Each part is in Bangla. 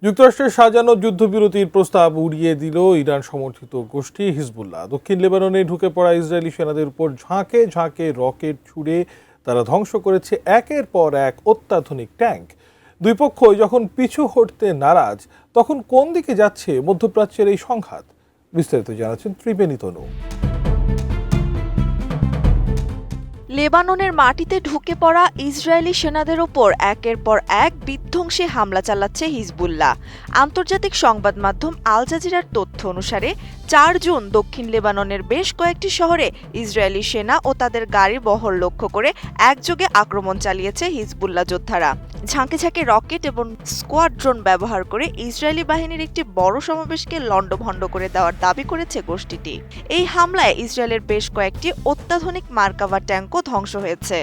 যুক্তরাষ্ট্রের সাজানো যুদ্ধবিরতির প্রস্তাব উড়িয়ে দিল ইরান সমর্থিত গোষ্ঠী হিজবুল্লাহ। দক্ষিণ লেবাননে ঢুকে পড়া ইসরায়েলি সেনাদের উপর ঝাঁকে ঝাঁকে রকেট ছুড়ে তারা ধ্বংস করেছে একের পর এক অত্যাধুনিক ট্যাঙ্ক। দুই পক্ষই যখন পিছু হটতে নারাজ, তখন কোন দিকে যাচ্ছে মধ্যপ্রাচ্যের এই সংঘাত? বিস্তারিত জানাচ্ছেন ত্রিবেণী তনু। লেবাননের মাটিতে ঢুকে পড়া ইসরায়েলি সেনাদের ওপর একের পর এক বিধ্বংসী হামলা চালাচ্ছে হিজবুল্লাহ। আন্তর্জাতিক সংবাদ মাধ্যম আল জাজিরার তথ্য অনুসারে ৪ জুন দক্ষিণ লেবাননের বেশ কয়েকটি শহরে ইসরায়েলি সেনা ও তাদের গাড়ি বহর লক্ষ্য করে একযোগে আক্রমণ চালিয়েছে হিজবুল্লাহ যোদ্ধারা। ঝাঁকে ঝাঁকে রকেট এবং স্কোয়াড্রন ব্যবহার করে ইসরায়েলি বাহিনীর একটি বড় সমাবেশকে লণ্ডভণ্ড করে দেওয়ার দাবি করেছে গোষ্ঠীটি। এই হামলায় ইসরায়েলের বেশ কয়েকটি অত্যাধুনিক মার্কাভা ট্যাঙ্কও ধ্বংস হয়েছে।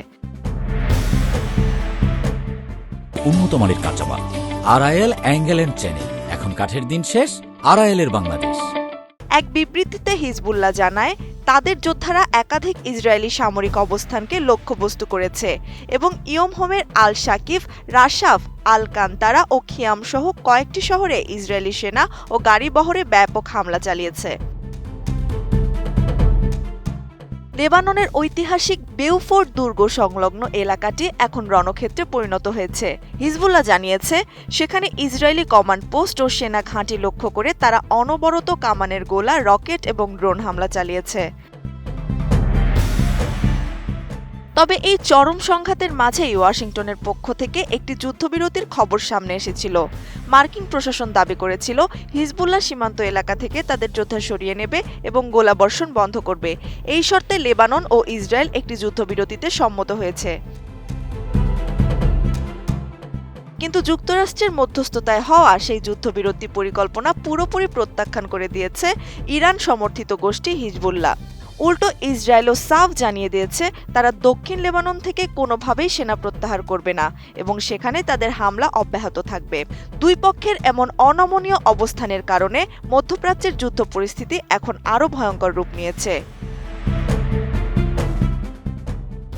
উন্নত মানের কাঁচামাল আরআইএল অ্যাঙ্গেল এন্ড চ্যানেল, এখন কাঠের দিন শেষ, আরআইএল এর বাংলাদেশ। এক বিবৃতিতে হিজবুল্লাহ জানায়, তাদের যোদ্ধারা একাধিক ইসরায়েলি সামরিক অবস্থানকে লক্ষ্যবস্তু করেছে এবং ইয়ম হোমের আল শাকিফ, রাশাফ, আল কান্তারা ও খিয়াম সহ কয়েকটি শহরে ইসরায়েলি সেনা ও গাড়ি বহরে ব্যাপক হামলা চালিয়েছে। লেবাননের ঐতিহাসিক বেউফোর্ট দুর্গ সংলগ্ন এলাকাটি এখন রণক্ষেত্রে পরিণত হয়েছে। হিজবুল্লাহ জানিয়েছে, সেখানে ইসরায়েলি কমান্ড পোস্ট ও সেনা ঘাঁটি লক্ষ্য করে তারা অনবরত কামানের গোলা, রকেট এবং ড্রোন হামলা চালিয়েছে। তবে এই চরম সংঘাতের মাঝেই ওয়াশিংটনের পক্ষ থেকে একটি যুদ্ধবিরতির খবর সামনে এসেছিল। মার্কিন প্রশাসন দাবি করেছিল, হিজবুল্লাহ সীমান্ত এলাকা থেকে তাদের যোদ্ধা সরিয়ে নেবে এবং গোলাবর্ষণ বন্ধ করবে। এই শর্তে লেবানন ও ইসরায়েল একটি যুদ্ধবিরতিতে সম্মত হয়েছে। কিন্তু যুক্তরাষ্ট্রের মধ্যস্থতায় হওয়া সেই যুদ্ধবিরতি পরিকল্পনা পুরোপুরি প্রত্যাখ্যান করে দিয়েছে ইরান সমর্থিত গোষ্ঠী হিজবুল্লাহ। উল্টো ইসরায়েলও সাফ জানিয়ে দিয়েছে, তারা দক্ষিণ লেবানন থেকে কোনোভাবেই সেনা প্রত্যাহার করবে না এবং সেখানে তাদের হামলা অব্যাহত থাকবে। দুই পক্ষের এমন অনমনীয় অবস্থানের কারণে মধ্যপ্রাচ্যের যুদ্ধ পরিস্থিতি এখন আরও ভয়ঙ্কর রূপ নিয়েছে।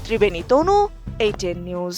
ত্রিবেণী তনু, ATN নিউজ।